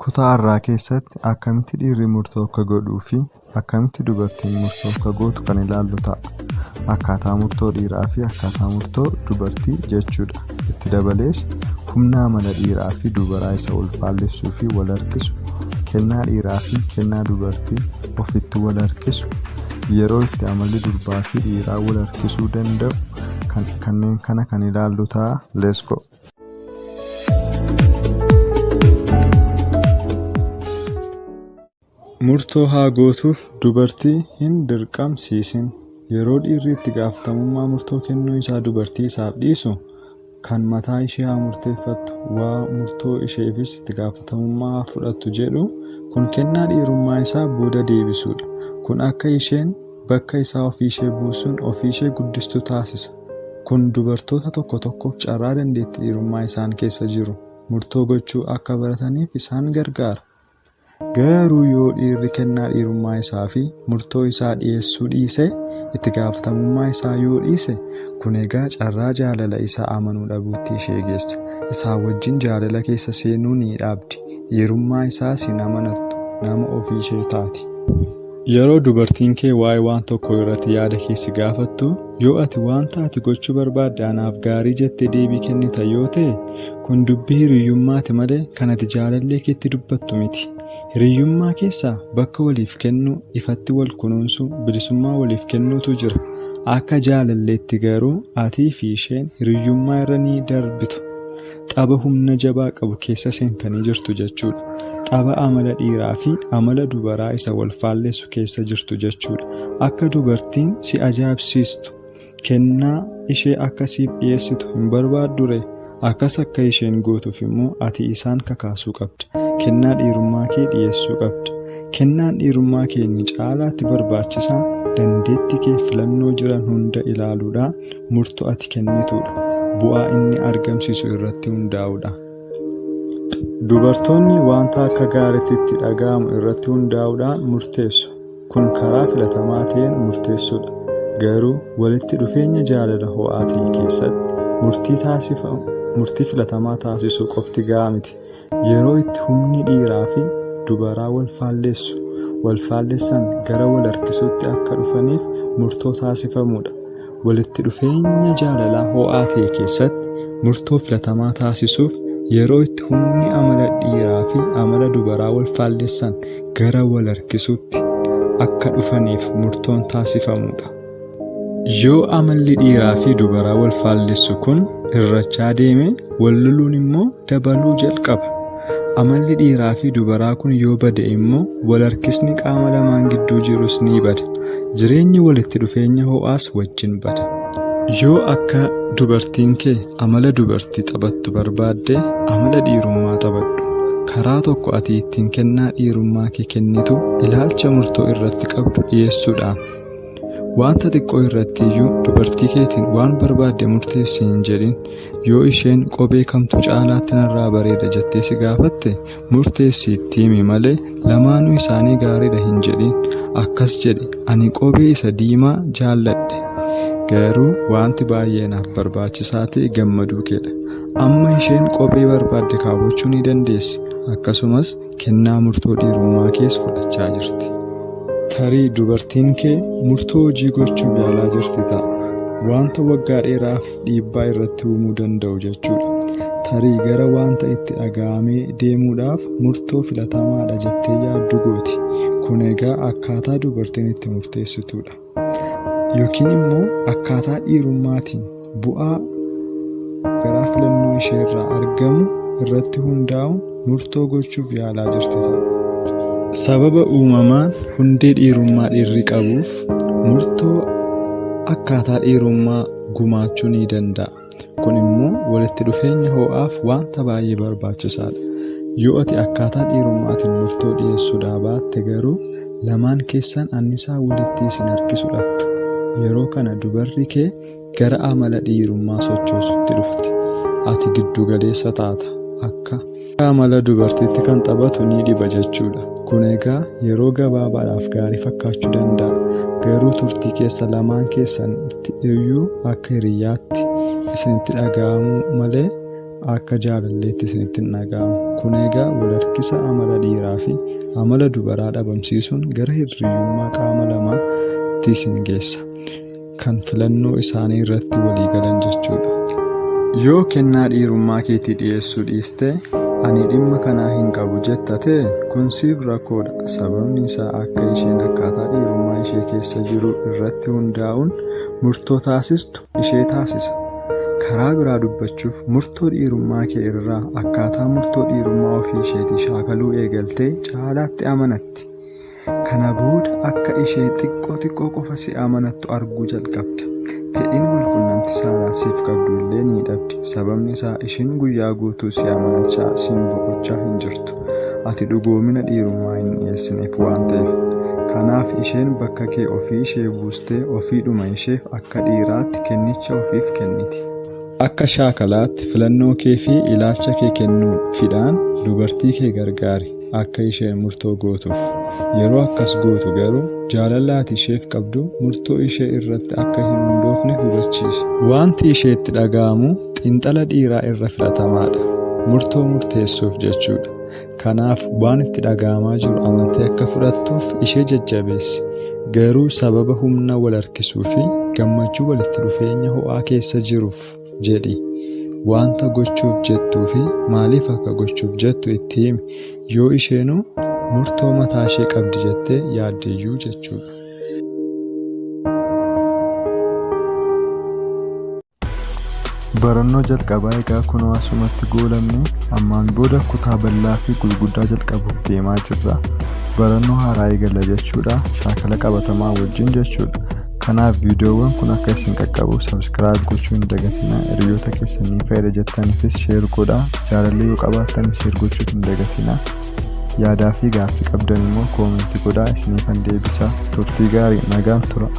Kutaa irraa keessatti akkamitti dhiirri murtoo akka godhuu fi akkamitti dubartiin murtoo akka gootu kan ilaallu ta'a. Akkaataa murtoo dhiiraa fi akkaataa murtoo dubartii jechuudha. Itti dabalees humna amala dhiiraa fi dubaraa isa wal faallessuu fi wal harkisu, kennaa dhiiraa fi kennaa dubartii ofitti wal harkisu, yeroo itti amalli durbaa fi dhiiraa wal harkisuu danda'u kanneen kana kan ilaallu ta'a. Let's go. Murtoo haa gootuuf dubartii hin dirqamsiisin. Yeroo dhiirri itti gaafatamummaa murtoo kennuu isaa dubartii isaaf dhiisu, kan mataa ishee haa murteeffattu, waa murtoo isheefis itti gaafatamummaa fudhattu jedhu, kun kennaa dhiirummaa isaa booda deebisuudha. Kun akka isheen bakka isaa ofii ishee buusuun ofii ishee guddistu taasisa. Kun dubartoota tokko tokkoof carraa dandeettii dhiirummaa isaan keessa jiru murtoo gochuu akka barataniif isaan gargaara. Garuu yoo dhiirri kennaa dhiirummaa isaa fi murtoo isaa dhiyeessuu dhiise, itti gaafatamummaa isaa yoo dhiise, kun egaa carraa jaalala isaa amanuu dhabuutti ishee geessa. Isaa wajjin jaalala keessa seenuu ni dhaabdi. Dhiirummaa isaas hin amanattu, nama ofii ishee taati. Yeroo dubartiin kee waa'ee waan tokko irratti yaada keessi gaafattu, yoo ati wanta ati gochuu barbaadde anaaf gaarii jettee deebii kennita yoo ta'e, kun dubbii hiriyyummaati malee kan ati jaalallee keetti dubbattu miti. Hiriyyummaa keessaa bakka waliif kennuu, ifatti wal kunuunsuu, bilisummaa waliif kennuutu jira. Akka jaalalleetti garuu atii fi isheen hiriyyummaa irra ni darbitu. Tapha humna jabaa qabu keessa seentanii jirtu jechuudha. Tapha amala dhiiraa fi amala dubaraa isa wal faallessu keessa jirtu jechuudha. Akka dubartiin si ajaa'ibsiistu, kennaa ishee akka siif dhiyeessitu hin barbaaddure, akkas akka isheen gootuuf immoo ati isaan kakaasuu qabda. Kennaa dhiirummaa kee dhiyeessuu qabda. Kennaan dhiirummaa kee inni caalaatti barbaachisaa dandeettii kee filannoo jiran hunda ilaaluudhaan murtoo ati kennituudha. Bu'aa inni argamsiisu irratti hundaa'uudha. Dubartoonni wanta akka gaariitti itti dhaga'amu irratti hundaa'uudhaan murteessu. Kun karaa filatamaa ta'een murteessuudha. Garuu walitti dhufeenya jaalala ho'aa ta'e keessatti murtii filatamaa taasisuu qofti gahaa miti. Yeroo itti humni dhiiraa fi dubaraa wal faallessan gara wal harkisuutti akka dhufaniif murtoo taasifamuudha. Walitti dhufeenya jaalalaa ho'aa ta'e keessatti murtoo filatamaa taasisuuf yeroo itti humni amala dhiiraa fi amala dubaraa wal faallessan gara wal harkisuutti akka dhufaniif murtoon taasifamuudha. Yoo amalli dhiiraa fi dubaraa wal faallessu kun irrachaa deeme, wal loluun immoo dabaluu jalqaba. Amalli dhiiraa fi dubaraa kun yoo bade immoo wal harkisni qaama lamaan gidduu jirus ni bada. Jireenyi walitti dhufeenya ho'aas wajjin bada. Yoo akka dubartiin kee amala dubartii taphattu barbaadde, amala dhiirummaa taphadhu. Karaa tokko ati ittiin kennaa dhiirummaa kee kennitu ilaalcha murtoo irratti qabdu dhiyeessuudhaan. Wanta xiqqoo irratti iyyuu dubartii keetiin waan barbaadde murteessi hin jedhin. Yoo isheen kophee kamtu caalaatti narraa bareeda jettee si gaafatte, murteessi itti himi malee lamaanuu isaanii gaariidha hin jedhin. Akkas jedhi, ani kophee isa diimaa jaalladhe. Garuu wanti baay'ee naaf barbaachisaa ta'e gammaduu keedha. Amma isheen kophee barbaadde kaawwachuu ni dandeessi. Akkasumas kennaa murtoo dhiirummaa kees fudhachaa jirti. Tarii dubartiin kee murtoo hojii gochuuf yaalaa jirti ta'a. Wanta waggaa dheeraaf dhiibbaa irratti uumuu danda'u jechuudha. Tarii gara wanta itti dhaga'amee deemuudhaaf murtoo filatamaadha jettee yaaddu gooti. Kun egaa akkaataa dubartiin itti murteessituudha. Yookiin immoo akkaataa dhiirummaatiin bu'aa garaa filannoo isheerraa argamu irratti hundaa'uun murtoo gochuuf yaalaa jirti ta'a. Sababa uumamaan hundee dhiirummaa dhiirri qabuuf murtoo akkaataa dhiirummaa gumaachuu ni danda'a. Kun immoo walitti dhufeenya ho'aaf wanta baay'ee barbaachisaadha. Yoo ati akkaataa dhiirummaatiin murtoo dhiyeessuudhaa baatte garuu lamaan keessan annisaa walitti isin harkisu dhabdu. Yeroo kana dubarri kee gara amala dhiirummaa sochoosutti dhufti. Ati giddu galeessa taata. Akka amala dubartiitti kan taphatu ni dhiba jechuudha. Kun egaa yeroo gabaabaadhaaf gaarii fakkaachuu danda'a. Garuu turtii keessa lamaan keessanitti iyyuu akka hiriyyaatti isinitti dhaga'amu malee akka jaalalleetti isinitti hin dhaga'amu. Kun egaa wal harkisa amala dhiiraa fi amala dubaraa dhabamsiisuun gara hirriyyummaa qaama lamaatti isin geessa. Kan filannoo isaanii irratti walii galan jechuudha. Yoo kennaa dhiirummaa keetii dhiyeessuu dhiiste ani dhimma kanaa hin qabu jetta ta'e kun siif rakkoodha. Sababni isaa akka isheen akkaataa dhiirummaa ishee keessa jiru irratti hundaa'uun murtoo taasistu ishee taasisa. Karaa biraa dubbachuuf murtoo dhiirummaa kee irraa akkaataa murtoo dhiirummaa ofii isheetii shaakaluu eegaltee caalaatti amanatti. Kana booda akka ishee xiqqoo qofa si amanattu arguu jalqabda. Fedhiin walqunnamtii saalaa siif qabdu illee ni dhabdi. Sababni isaa isheen guyyaa guutuu si amanachaa siin boqochaa hin jirtu. Ati dhugoomina dhiirummaa hin dhiyeessineef waan ta'eef. Kanaaf isheen bakka kee ofii ishee buustee ofiidhuma isheef akka dhiiraatti kennicha ofiif kenniti. Akka shaakalaatti filannoo kee fi ilaalcha kee kennuufidhaan dubartii kee gargaari akka isheen murtoo gootuuf. Yeroo akkas gootu garuu jaalala ati isheef qabdu murtoo ishee irratti akka hin hundoofne hubachiisi. Wanti isheetti dhaga'amu xiinxala dhiiraa irra filatamaadha. Murtoo murteessuuf jechuudha. Kanaaf waan itti dhaga'amaa jiru amantee akka fudhattuuf ishee jajjabeessi. Garuu sababa humna wal harkisuu fi gammachuu walitti dhufeenya ho'aa keessa jiruuf jedhi. Wanta gochuuf jettuu fi maaliif akka gochuuf jettu itti himi. Yoo isheenuu murtoo mataa ishee qabdi jettee yaaddeeyyuu jechuudha. Barannoo jalqabaa egaa kunoo asumatti goolabne ammaan booda kutaa bal'aa fi gurguddaa jalqabuuf deemaa jirra. Barannoo haaraa eegalla jechuudha. Shaakala qabatamaa wajjin jechuudha. Kanaaf viidiyoowwan kun akka isin qaqqabu subscribe gochuu hin dagatinaa. Hiriyoota keessanii fayyada jettaniifis share godhaa. Jaalallee yoo qabaattan share gochuu hin dagatinaa. Yaadaa fi gaaffii qabdan immoo koomentii godhaa isiniifan deebisaa. Turtii gaarii nagaan tura.